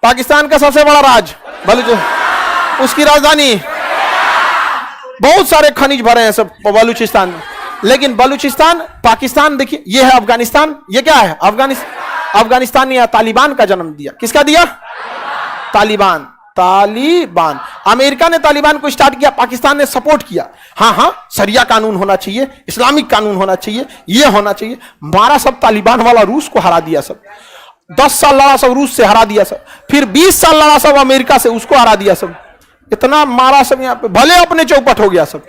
पाकिस्तान का सबसे बड़ा राज बलूचिस्तान, उसकी राजधानी, बहुत सारे खनिज भरे हैं सब बलूचिस्तान में। लेकिन बलूचिस्तान, पाकिस्तान देखिए, ये है अफगानिस्तान, ये क्या है अफगानिस्तान ने तालिबान का जन्म दिया। किसका दिया? तालिबान। अमेरिका ने तालिबान को स्टार्ट किया, पाकिस्तान ने सपोर्ट किया। हाँ, शरिया कानून होना चाहिए, इस्लामिक कानून होना चाहिए, ये होना चाहिए। मारा सब तालिबान वाला, रूस को हरा दिया सब। 10 साल लड़ा सब, रूस से हरा दिया सब। फिर 20 साल लड़ा सब अमेरिका से, उसको हरा दिया सब। इतना मारा सब यहाँ पे, भले अपने चौपट हो गया सब,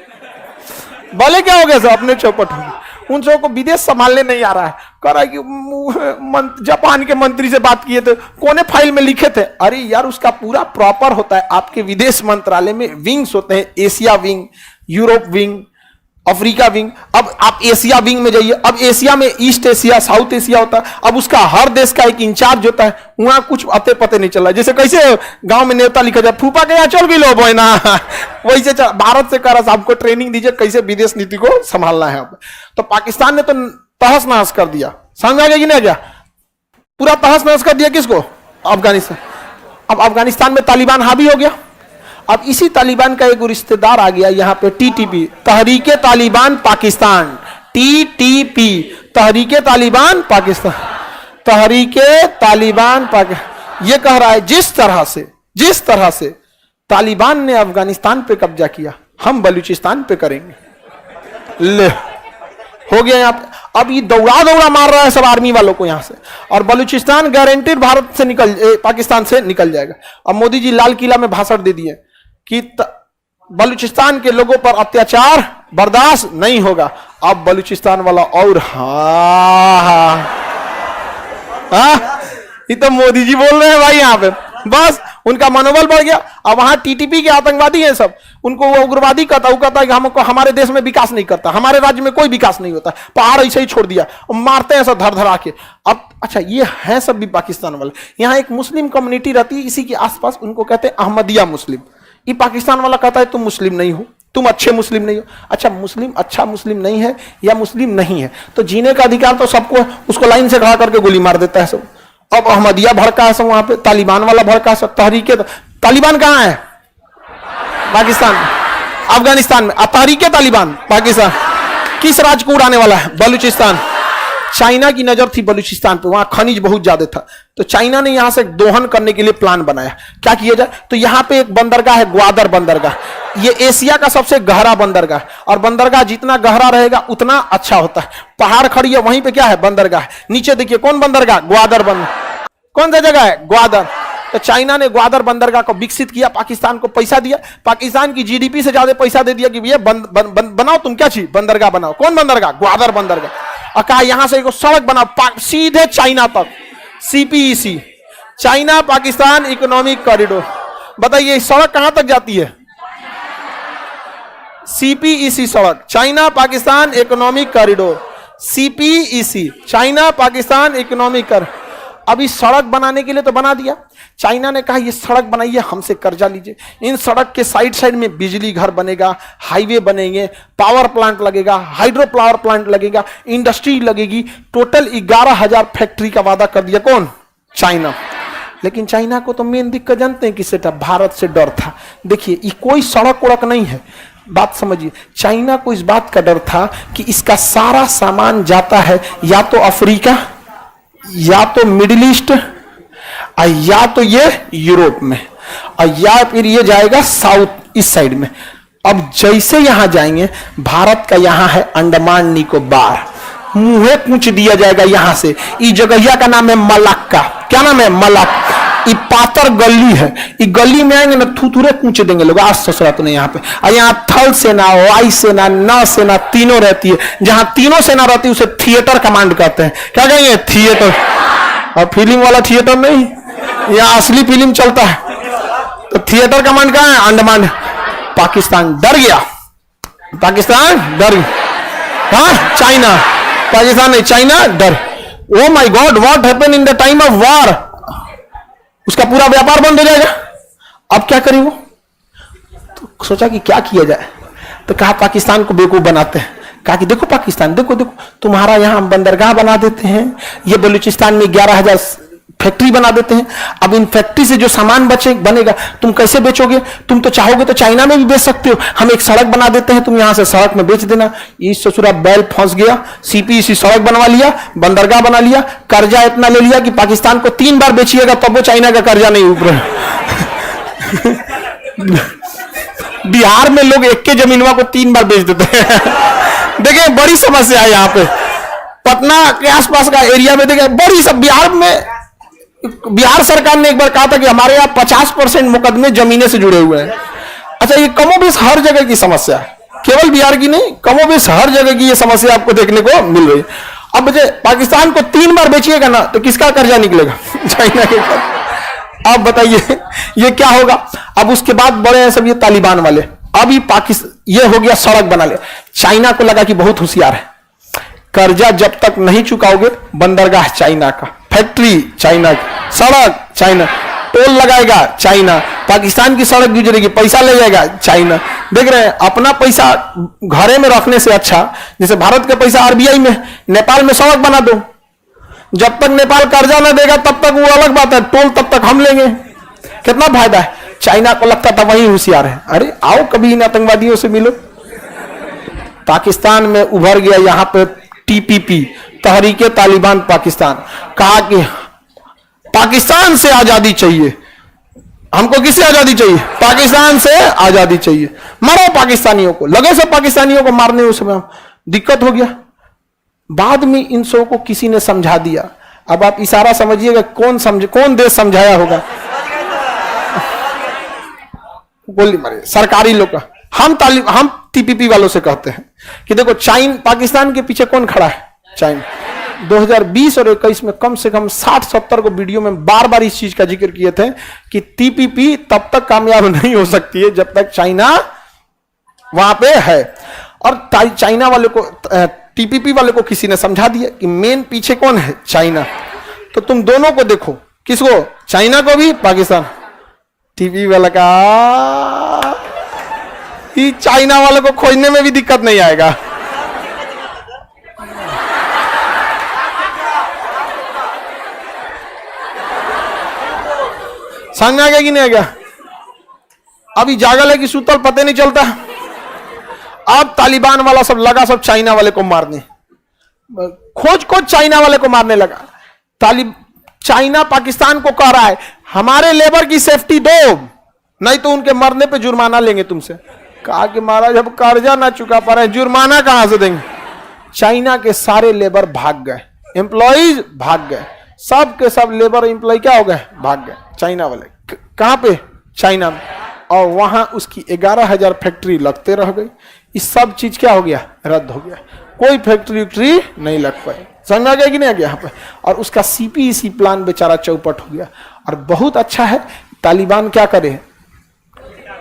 भले क्या हो गया सब, अपने चौपट हो गया। उन सबको विदेश संभालने नहीं आ रहा है। कह रहा है कि जापान के मंत्री से बात किए थे, कोने फाइल में लिखे थे। अरे यार, उसका पूरा प्रॉपर होता है। आपके विदेश मंत्रालय में विंग्स होते हैं, Asia wing, Europe wing, Africa wing. अब आप एशिया विंग में जाइए, अब एशिया में ईस्ट एशिया, साउथ एशिया होता है। अब उसका हर देश का एक इंचार्ज होता है, वहां कुछ अते पते नहीं चल रहा। जैसे कैसे गांव में नेता लिखा जाए, फूफा के यहाँ चल भी लो बोना, वैसे भारत से कह रहा आपको ट्रेनिंग दीजिए कैसे विदेश नीति को संभालना है। तो पाकिस्तान ने तो तहस नहस कर दिया, समझ आ गया कि नहीं गया? पूरा तहस नहस कर दिया किसको? अफगानिस्तान। अब अफगानिस्तान में तालिबान हावी हो गया। अब इसी तालिबान का एक रिश्तेदार आ गया यहाँ पे, टीटीपी, तहरीके तालिबान पाकिस्तान, टीटीपी, तहरीके तालिबान पाकिस्तान, तहरीके तालिबान पाकिस्तान। ये कह रहा है जिस तरह से तालिबान ने अफगानिस्तान पे कब्जा किया, हम बलूचिस्तान पे करेंगे। ले हो गया यहाँ पे। अब ये दौड़ा मार रहा है सब आर्मी वालों को यहाँ से, और बलूचिस्तान गारंटीड भारत से पाकिस्तान से निकल जाएगा। अब मोदी जी लाल किला में भाषण दे दिए कि बलूचिस्तान के लोगों पर अत्याचार बर्दाश्त नहीं होगा। अब बलूचिस्तान वाला और ये तो मोदी जी बोल रहे हैं भाई यहाँ पे, बस उनका मनोबल बढ़ गया। अब वहां टीटीपी के आतंकवादी हैं सब, उनको वो उग्रवादी कहता है कि हमको हमारे देश में विकास नहीं करता, हमारे राज्य में कोई विकास नहीं होता, पहाड़ ऐसे ही छोड़ दिया, मारते हैं सब धर के। अब अच्छा, ये है सब भी पाकिस्तान वाले। यहाँ एक मुस्लिम कम्युनिटी रहती है इसी के आसपास, उनको कहते हैं अहमदिया मुस्लिम। ये पाकिस्तान वाला कहता है तुम मुस्लिम नहीं हो, तुम अच्छे मुस्लिम नहीं हो। अच्छा, मुस्लिम अच्छा मुस्लिम नहीं है या मुस्लिम नहीं है, तो जीने का अधिकार तो सबको है, उसको लाइन से खड़ा करके गोली मार देता है सब। अब अहमदिया भड़का है सब वहां पे, तालिबान वाला भड़का है सब। तहरीके तालिबान कहां है? पाकिस्तान, अफगानिस्तान में। तहरीके तालिबान पाकिस्तान। किस राज्य को उड़ाने वाला है? बलूचिस्तान। चाइना की नजर थी बलूचिस्तान पे, वहां खनिज बहुत ज्यादा था, तो चाइना ने यहां से दोहन करने के लिए प्लान बनाया। क्या किया जाए? तो यहां पे एक बंदरगाह है, ग्वादर बंदरगाह। ये एशिया का सबसे गहरा बंदरगाह, और बंदरगाह जितना गहरा रहेगा उतना अच्छा होता है। पहाड़ खड़ी है, वहीं पे क्या है? बंदरगाह। नीचे देखिए कौन बंदरगाह? ग्वादर बंदरगाह। कौन सा जगह है? ग्वादर। तो चाइना ने ग्वादर बंदरगाह को विकसित किया, पाकिस्तान को पैसा दिया, पाकिस्तान की जीडीपी से ज्यादा पैसा दे दिया कि भैया बनाओ, तुम क्या चीज बंदरगाह बनाओ। कौन बंदरगाह? ग्वादर बंदरगाह। और कहा यहां से एक सड़क बनाओ सीधे चाइना तक, CPEC, China Pakistan economic corridor. बताइए सड़क कहां तक जाती है? सीपीईसी सड़क, China Pakistan economic corridor, CPEC, China Pakistan economic corridor. अभी सड़क बनाने के लिए तो बना दिया, चाइना ने कहा ये सड़क बनाइए, हमसे कर्जा लीजिए, इन सड़क के साइड में बिजली घर बनेगा, हाईवे बनेंगे, पावर प्लांट लगेगा, हाइड्रो पावर प्लांट लगेगा, इंडस्ट्री लगेगी। टोटल 11,000 फैक्ट्री का वादा कर दिया। कौन? चाइना। लेकिन चाइना को तो मेन दिक्कत जानते हैं किससे था? भारत से डर था। देखिए ये कोई सड़क उड़क नहीं है, बात समझिए। चाइना को इस बात का डर था कि इसका सारा सामान जाता है या तो अफ्रीका, या तो मिडिल ईस्ट, या तो ये यूरोप में, और या फिर ये जाएगा साउथ इस साइड में। अब जैसे यहां जाएंगे, भारत का यहां है अंडमान निकोबार, मुंहे पूछ दिया जाएगा यहां से। इस जगह का नाम है मलक्का। क्या नाम है? मलक्का। ये पातर गली है, ये गली में आएंगे ना थुथुरे पूछ देंगे लोग। आज ससुरा तो नहीं यहाँ पे। और यहाँ थल सेना, वायु सेना, नौ सेना तीनों रहती है। जहां तीनों सेना रहती है उसे थिएटर कमांड कहते हैं। क्या कहेंगे? थिएटर। और फिल्म वाला थिएटर नहीं, यहाँ असली फिल्म चलता है। तो थिएटर कमांड कहाँ है? अंडमान। पाकिस्तान डर गया, पाकिस्तान डर गया। हाँ, चाइना, पाकिस्तान नहीं, चाइना डर। Oh my God, what happen in the time of war? उसका पूरा व्यापार बंद हो जाएगा। अब क्या करें वो? तो सोचा कि क्या किया जाए, तो कहा पाकिस्तान को बेवकूफ बनाते हैं। कहा कि देखो पाकिस्तान, देखो देखो तुम्हारा यहां बंदरगाह बना देते हैं, ये बलूचिस्तान में 11,000 फैक्ट्री बना देते हैं। अब इन फैक्ट्री से जो सामान बनेगा तुम कैसे बेचोगे? तुम तो चाहोगे तो चाइना में भी बेच सकते हो। हम एक सड़क बना देते हैं, तुम यहां से सड़क में बेच देना। इस ससुरा बैल फंस गया, सीपीईसी सड़क बनवा लिया, बंदरगाह बना लिया, कर्जा इतना ले लिया कि पाकिस्तान को 3 बार बेचिएगा तब वो चाइना का कर्जा नहीं उभरे। बिहार में लोग एक के जमीनवा को 3 बार बेच देते हैं। देखिए बड़ी समस्या है यहाँ पे, पटना के आसपास का एरिया में देखिए बड़ी सब। बिहार सरकार ने एक बार कहा था कि हमारे यहाँ 50% मुकदमे जमीने से जुड़े हुए हैं। अच्छा, ये कमोबेश हर जगह की समस्या है, केवल बिहार की नहीं, कमोबेश हर जगह की ये समस्या आपको देखने को मिल रही है। अब बच्चे पाकिस्तान को 3 बार बेचिएगा ना तो किसका कर्जा निकलेगा? चाइना के कर्जा। अब बताइए ये क्या होगा? अब उसके बाद बड़े हैं सब ये तालिबान वाले। अभी पाकिस्तान ये हो गया सड़क बना ले। चाइना को लगा कि बहुत होशियार है, कर्जा जब तक नहीं चुकाओगे, बंदरगाह चाइना का, फैक्ट्री चाइना की, सड़क चाइना, टोल लगाएगा चाइना, पाकिस्तान की सड़क गुजरेगी पैसा ले जाएगा चाइना। देख रहे हैं, अपना पैसा घरे में रखने से अच्छा जैसे भारत का पैसा आरबीआई में, नेपाल में सड़क बना दो। जब तक नेपाल कर्जा ना देगा तब तक वो अलग बात है, टोल तब तक हम लेंगे, कितना फायदा है। चाइना को लगता था वही होशियार है, अरे आओ कभी इन आतंकवादियों से मिलो। पाकिस्तान में उभर गया यहां पे टीपीपी, तहरीके तालिबान पाकिस्तान। कहा कि पाकिस्तान से आजादी चाहिए हमको। किससे आजादी चाहिए? पाकिस्तान से आजादी चाहिए। मारो पाकिस्तानियों को, लगे सब पाकिस्तानियों को मारने। उस समय दिक्कत हो गया। बाद में इन सबों को किसी ने समझा दिया। अब आप इशारा समझिएगा कौन देश समझाया होगा? गोली मारे सरकारी लोग का। हम टीपीपी वालों से कहते हैं कि देखो पाकिस्तान के पीछे कौन खड़ा है? चाइना। 2020 और 21 में कम से कम 60-70 को वीडियो में बार बार इस चीज का जिक्र किए थे कि टीपीपी तब तक कामयाब नहीं हो सकती है जब तक चाइना वहां पे है। और चाइना वाले को, टीपीपी वाले को किसी ने समझा दिया कि मेन पीछे कौन है? चाइना। तो तुम दोनों को देखो, किसको? चाइना को भी, पाकिस्तान। टीपीपी वाला का चाइना वाले को खोजने में भी दिक्कत नहीं आएगा। समझ में आ गया कि नहीं आ गया? अभी जागल है कि सुतल पता नहीं चलता। अब तालिबान वाला सब लगा सब चाइना वाले को मारने, खोज चाइना वाले को मारने लगा। चाइना पाकिस्तान को कह रहा है हमारे लेबर की सेफ्टी दो, नहीं तो उनके मरने पे जुर्माना लेंगे तुमसे। कहा कि महाराज अब कर्जा ना चुका पा रहे, जुर्माना कहां से देंगे? चाइना के सारे लेबर भाग गए, एम्प्लॉइज भाग गए, सब के सब लेबर एम्प्लॉय क्या हो गए? भाग गए। चाइना वाले कहां पे? चाइना में। और वहां उसकी 11,000 फैक्ट्री लगते रह गई। इस सब चीज क्या हो गया? रद्द हो गया। कोई फैक्ट्री नहीं लग पाई। समझ में आ गया कि नहीं आ गया यहाँ पे? और उसका सीपीईसी प्लान बेचारा चौपट हो गया। और बहुत अच्छा है, तालिबान क्या करे?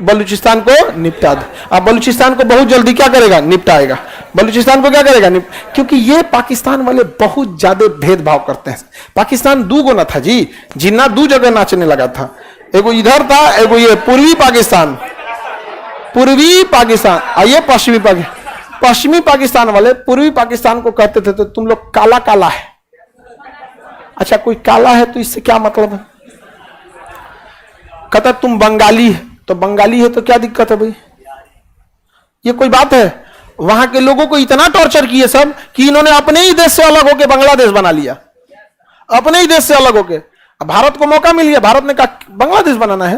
बलूचिस्तान को निपटा दे। अब बलूचिस्तान को बहुत जल्दी क्या करेगा? निपटाएगा। बलूचिस्तान को क्या करेगा? क्योंकि ये पाकिस्तान वाले बहुत ज्यादा भेदभाव करते हैं। पाकिस्तान दो गुना था जी, जिन्ना दो जगह नाचने लगा था। एगो इधर था, एगो ये पूर्वी पाकिस्तान और ये पश्चिमी पाकिस्तान वाले पूर्वी पाकिस्तान को कहते थे तो तुम लोग काला काला है। अच्छा, कोई काला है तो इससे क्या मतलब है? कहता तुम बंगाली है, तो बंगाली है तो क्या दिक्कत है भाई? ये कोई बात है? वहां के लोगों को इतना टॉर्चर किए सब कि इन्होंने अपने ही देश से अलग होकर बांग्लादेश बना लिया। अपने ही देश से अलग होकर। अब भारत को मौका मिल गया, भारत ने कहा बांग्लादेश बनाना है,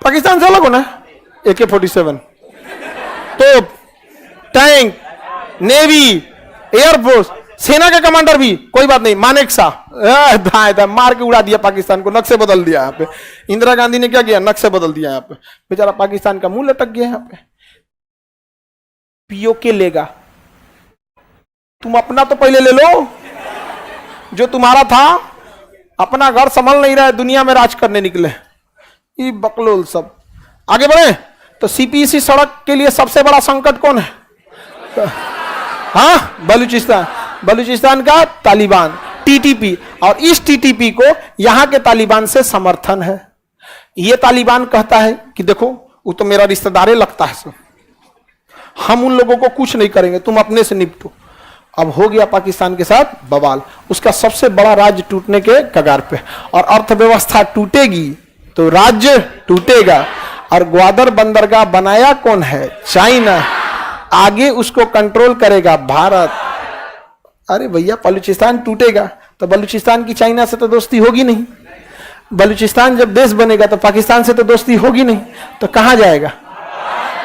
पाकिस्तान से अलग होना है। AK-47 तो टैंक, नेवी, एयरफोर्स, सेना के कमांडर भी कोई बात नहीं, मानेकशा मार के उड़ा दिया पाकिस्तान को, नक्शे बदल दिया। यहाँ पे इंदिरा गांधी ने क्या किया? नक्शे बदल दिया। यहाँ पे बेचारा पाकिस्तान का मुंह लटक गया। यहाँ पे पीओके लेगा, तुम अपना तो पहले ले लो जो तुम्हारा था। अपना घर संभल नहीं रहा है, दुनिया में राज करने निकले ये बकलोल सब। आगे बढ़े तो सीपीईसी सड़क के लिए सबसे बड़ा संकट कौन है? हाँ, बलूचिस्तान का तालिबान, टीटीपी। और इस टीटीपी को यहां के तालिबान से समर्थन है। ये तालिबान कहता है कि देखो वो तो मेरा रिश्तेदार लगता है, हम उन लोगों को कुछ नहीं करेंगे, तुम अपने से निपटो। अब हो गया पाकिस्तान के साथ बवाल, उसका सबसे बड़ा राज्य टूटने के कगार पे, और अर्थव्यवस्था टूटेगी तो राज्य टूटेगा। और ग्वादर बंदरगाह बनाया कौन है? चाइना। आगे उसको कंट्रोल करेगा भारत। अरे भैया बलूचिस्तान टूटेगा तो बलूचिस्तान की चाइना से तो दोस्ती होगी नहीं, बलूचिस्तान जब देश बनेगा तो पाकिस्तान से तो दोस्ती होगी नहीं, तो कहां जाएगा?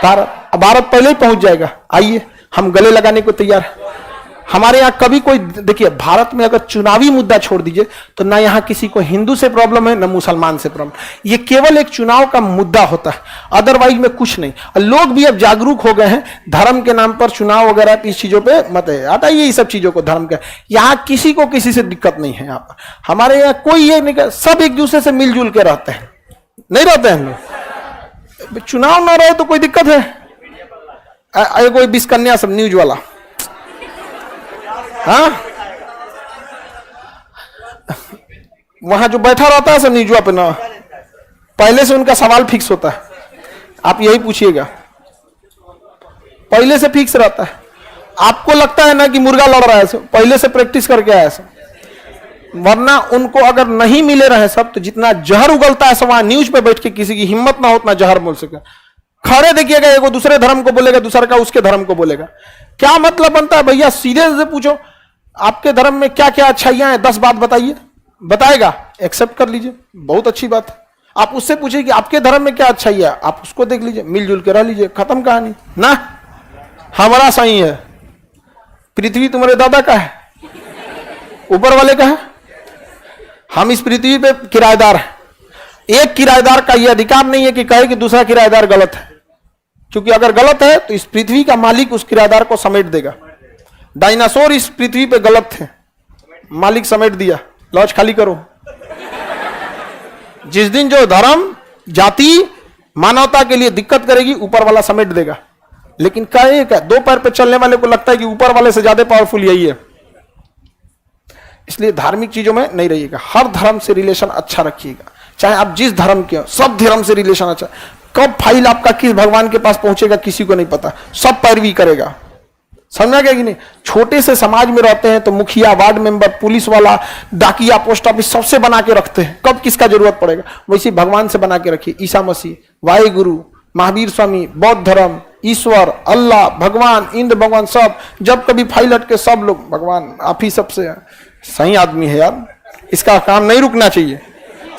भारत। भारत पहले ही पहुंच जाएगा। आइए हम गले लगाने को तैयार हैं। हमारे यहां कभी कोई, देखिए भारत में अगर चुनावी मुद्दा छोड़ दीजिए तो ना यहां किसी को हिंदू से प्रॉब्लम है ना मुसलमान से प्रॉब्लम, ये केवल एक चुनाव का मुद्दा होता है, अदरवाइज में कुछ नहीं। और लोग भी अब जागरूक हो गए हैं, धर्म के नाम पर चुनाव वगैरह इस चीजों पे मत है, हटाइए ये सब चीजों को। धर्म का यहां किसी को किसी से दिक्कत नहीं है। यहाँ पर हमारे यहाँ कोई ये नहीं, सब एक दूसरे से मिलजुल के रहते हैं, नहीं रहते हैं लोग। चुनाव ना रहे तो कोई दिक्कत है? कोई बिस्कन्या सब न्यूज वाला, हाँ, वहां जो बैठा रहता है सब न्यूज पे ना, पहले से उनका सवाल फिक्स होता है। आप यही पूछिएगा, पहले से फिक्स रहता है। आपको लगता है ना कि मुर्गा लड़ रहा है, सब पहले से प्रैक्टिस करके आया सब, वरना उनको अगर नहीं मिले रहे सब, तो जितना जहर उगलता है सब वहां न्यूज पे बैठ के किसी की हिम्मत ना हो उतना जहर बोल सके। खड़े देखिएगा, एगो दूसरे धर्म को बोलेगा, दूसरा का उसके धर्म को बोलेगा। क्या मतलब बनता है भैया? सीधे से पूछो आपके धर्म में क्या क्या अच्छाइयां हैं, 10 बात बताइए, बताएगा, एक्सेप्ट कर लीजिए, बहुत अच्छी बात है। आप उससे पूछिए कि आपके धर्म में क्या अच्छाइयां, आप उसको देख लीजिए, मिलजुल के रह लीजिए, खत्म कहानी ना। हमारा सही है, पृथ्वी तुम्हारे दादा का है, ऊपर वाले का है, हम इस पृथ्वी पे किराएदार हैं। एक किराएदार का यह अधिकार नहीं है कि कहे कि दूसरा किराएदार गलत है, क्योंकि अगर गलत है तो इस पृथ्वी का मालिक उस किराएदार को समेट देगा। डायनासोर इस पृथ्वी पे गलत थे, मालिक समेट दिया, लॉज खाली करो। जिस दिन जो धर्म, जाति, मानवता के लिए दिक्कत करेगी, ऊपर वाला समेट देगा। लेकिन कहे क्या, 2 पैर पे चलने वाले को लगता है कि ऊपर वाले से ज्यादा पावरफुल यही है। इसलिए धार्मिक चीजों में नहीं रहिएगा, हर धर्म से रिलेशन अच्छा रखिएगा, चाहे आप जिस धर्म के हो, सब धर्म से रिलेशन अच्छा। कब फाइल आपका किस भगवान के पास पहुंचेगा किसी को नहीं पता, सब पैरवी करेगा, समझा गया कि नहीं? छोटे से समाज में रहते हैं तो मुखिया, वार्ड मेंबर, पुलिस वाला, डाकिया, पोस्ट ऑफिस सबसे बना के रखते हैं, कब किसका जरूरत पड़ेगा। वैसे भगवान से बना के रखिए, ईसा मसीह, वाहेगुरु, महावीर स्वामी, बौद्ध धर्म, ईश्वर, अल्लाह, भगवान, इंद्र भगवान, सब जब कभी फाइल हट के सब लोग भगवान आप ही सबसे सही आदमी है यार, इसका काम नहीं रुकना चाहिए,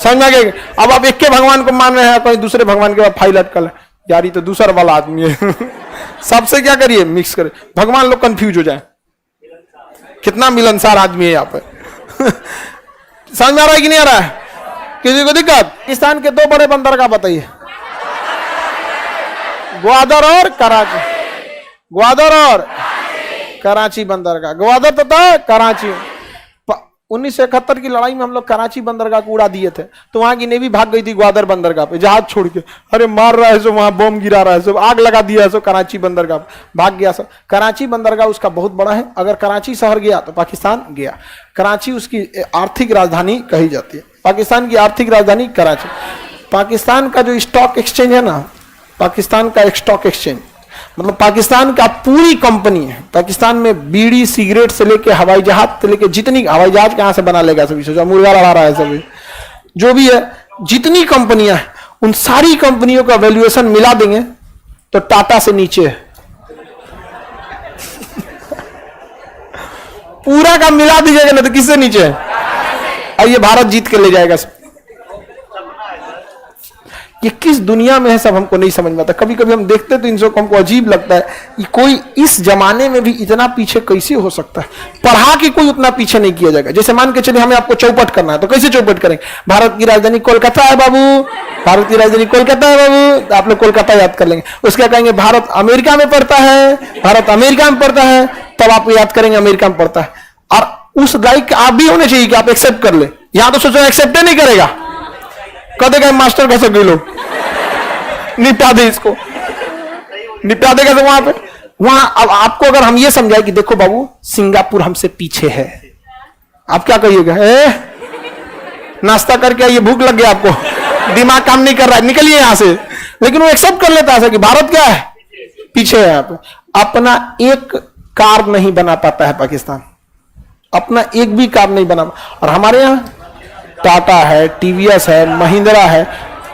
समझ में आ गया? अब आप एक के भगवान को मान रहे हैं, कोई दूसरे भगवान के बाद फाइल अटकल है, यार ये तो दूसरा वाला आदमी है। सबसे क्या करिए, मिक्स करिए, भगवान लोग कंफ्यूज हो जाए, कितना मिलनसार आदमी है यहाँ पे। समझ में आ रहा है कि नहीं आ रहा है? किसी को दिक्कत? पाकिस्तान के 2 बड़े बंदरगाह बताइए, ग्वादर और कराची। ग्वादर और कराची बंदरगाह, ग्वादर तथा कराची। 1971 की लड़ाई में हम लोग कराची बंदरगाह को उड़ा दिए थे, तो वहां की नेवी भाग गई थी ग्वादर बंदरगाह पे, जहाज छोड़ के। अरे मार रहा है सो, वहां बम गिरा रहा है सो, आग लगा दिया है सो, कराची बंदरगाह भाग गया सो। कराची बंदरगाह उसका बहुत बड़ा है, अगर कराची शहर गया तो पाकिस्तान गया। कराची उसकी आर्थिक राजधानी कही जाती है, पाकिस्तान की आर्थिक राजधानी कराची। पाकिस्तान का जो स्टॉक एक्सचेंज है ना, पाकिस्तान का एक स्टॉक एक्सचेंज मतलब पाकिस्तान का पूरी कंपनी है। पाकिस्तान में बीड़ी, सिगरेट से लेके हवाई जहाज से लेके, जितनी हवाई जहाज कहां से बना लेगा सभी, सोचा मुर्गा लड़ा रहा है सभी, जो भी है जितनी कंपनियां हैं उन सारी कंपनियों का वैल्यूएशन मिला देंगे तो टाटा से नीचे है। पूरा का मिला दीजिएगा ना तो किससे नीचे है? और ये भारत जीत के ले जाएगा सब। ये किस दुनिया में है सब हमको नहीं समझ में आता। कभी कभी हम देखते तो इन सब हमको अजीब लगता है कि कोई इस जमाने में भी इतना पीछे कैसे हो सकता है। पढ़ा के कोई उतना पीछे नहीं किया जाएगा। जैसे मान के चलिए हमें आपको चौपट करना है तो कैसे चौपट करेंगे? भारत की राजधानी कोलकाता है बाबू, भारत की राजधानी कोलकाता है बाबू, तो आप लोग कोलकाता याद कर लेंगे। उसके कहेंगे भारत अमेरिका में पड़ता है, भारत अमेरिका में पड़ता है, तब आप याद करेंगे अमेरिका में पड़ता है। और उस लाइक आप भी होने चाहिए कि आप एक्सेप्ट कर ले। यहां तो सोचो एक्सेप्ट नहीं करेगा, कह देगा मास्टर कैसे गए लोग, निपटा दे इसको, निपटा देगा। तो वहां अब आपको अगर हम ये समझाए कि देखो बाबू सिंगापुर हमसे पीछे है, आप क्या कहिएगा? नाश्ता करके आइए, भूख लग गया आपको, दिमाग काम नहीं कर रहा है, निकलिए यहां से। लेकिन वो एक्सेप्ट कर लेता है कि भारत क्या है, पीछे है। आप अपना एक कार नहीं बना पाता है पाकिस्तान, अपना एक भी कार नहीं बना। और हमारे यहाँ टाटा है, टीवीएस है, महिंद्रा है,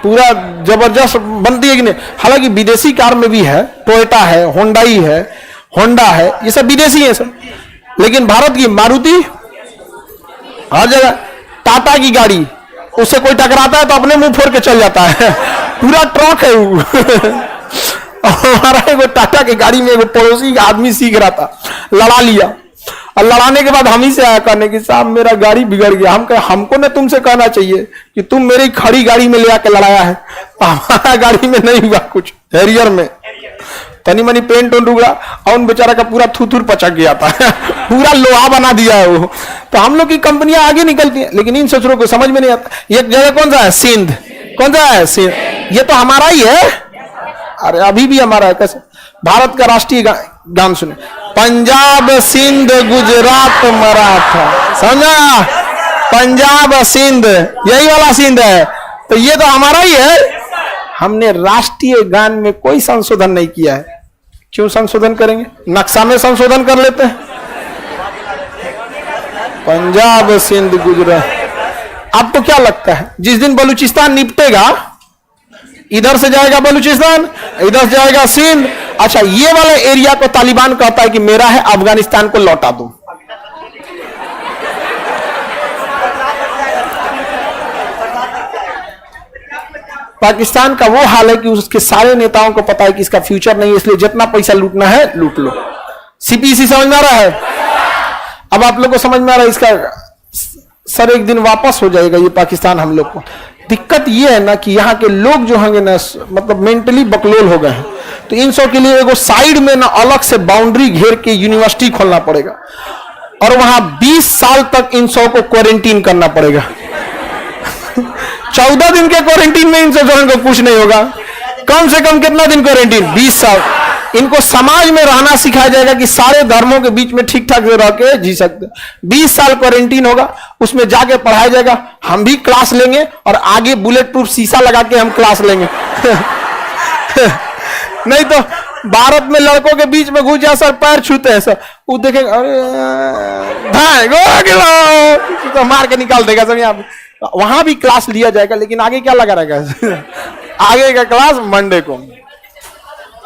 पूरा जबरदस्त बनती है कि नहीं। हालांकि विदेशी कार में भी है, टोयोटा है, होंडाई है, होंडा है, ये सब विदेशी है सब। लेकिन भारत की मारुति हर जगह, टाटा की गाड़ी, उससे कोई टकराता है तो अपने मुंह फोड़ के चल जाता है, पूरा ट्रक है वो। हमारा एक टाटा की गाड़ी में एक पड़ोसी आदमी सीख रहा था, लड़ा लिया, और लड़ाने के बाद हम ही से आया कहने की साहब मेरा गाड़ी बिगड़ गया। हम कहे हमको ना तुमसे कहना चाहिए कि तुम मेरी खड़ी गाड़ी में ले आके लड़ाया है, हमारा गाड़ी में नहीं हुआ कुछ, हैरियर में तनी मनी पेंट उन रुगड़ा और उन बेचारा का पूरा थूथूर पचक गया था। पूरा लोहा बना दिया है वो। तो हम लोग की कंपनियां आगे निकलती हैं, लेकिन इन सोचरों को समझ में नहीं आता। ये जगह कौन सा है? सिंध। कौन सा है? सिंध। ये तो हमारा ही है, अरे अभी भी हमारा है। कैसे? भारत का राष्ट्रीय गान सुने, पंजाब सिंध गुजरात मराठा, समझा? पंजाब सिंध, यही वाला सिंध है, तो ये तो हमारा ही है। हमने राष्ट्रीय गान में कोई संशोधन नहीं किया है। क्यों संशोधन करेंगे? नक्शा में संशोधन कर लेते हैं। पंजाब सिंध गुजरात। आपको क्या लगता है जिस दिन बलूचिस्तान निपटेगा, इधर से जाएगा बलूचिस्तान, इधर से जाएगा सिंध, अच्छा ये वाले एरिया को तालिबान कहता है कि मेरा है, अफगानिस्तान को लौटा दो। पाकिस्तान का वो हाल है कि उसके सारे नेताओं को पता है कि इसका फ्यूचर नहीं है, इसलिए जितना पैसा लूटना है लूट लो। सीपीसी समझ में आ रहा है? अब आप लोग को समझ में आ रहा है इसका सर एक दिन वापस हो जाएगा ये पाकिस्तान हम लोग को। दिक्कत ये है ना कि यहाँ के लोग जो होंगे ना, मतलब मेंटली बकलोल हो गए हैं, तो इन सब के लिए एगो साइड में ना अलग से बाउंड्री घेर के यूनिवर्सिटी खोलना पड़ेगा, और वहां 20 साल तक इन सब को क्वारंटीन करना पड़ेगा। 14 दिन के क्वारंटीन में इन सब को कुछ नहीं होगा। कम से कम कितना दिन क्वारंटीन? 20 साल। इनको समाज में रहना सिखाया जाएगा कि सारे धर्मों के बीच में ठीक ठाक रह के जी सकते। 20 साल क्वारंटीन होगा, उसमें जाके पढ़ाया जाएगा, हम भी क्लास लेंगे और आगे बुलेट प्रूफ शीशा लगा के हम क्लास लेंगे। नहीं तो भारत में लड़कों के बीच में घुस जा सर, पैर छूते हैं सर, वो देखेंगे अरे तो मार के निकाल देगा सर। यहाँ वहां भी क्लास लिया जाएगा, लेकिन आगे क्या लगा रहेगा? आगे का क्लास मंडे को।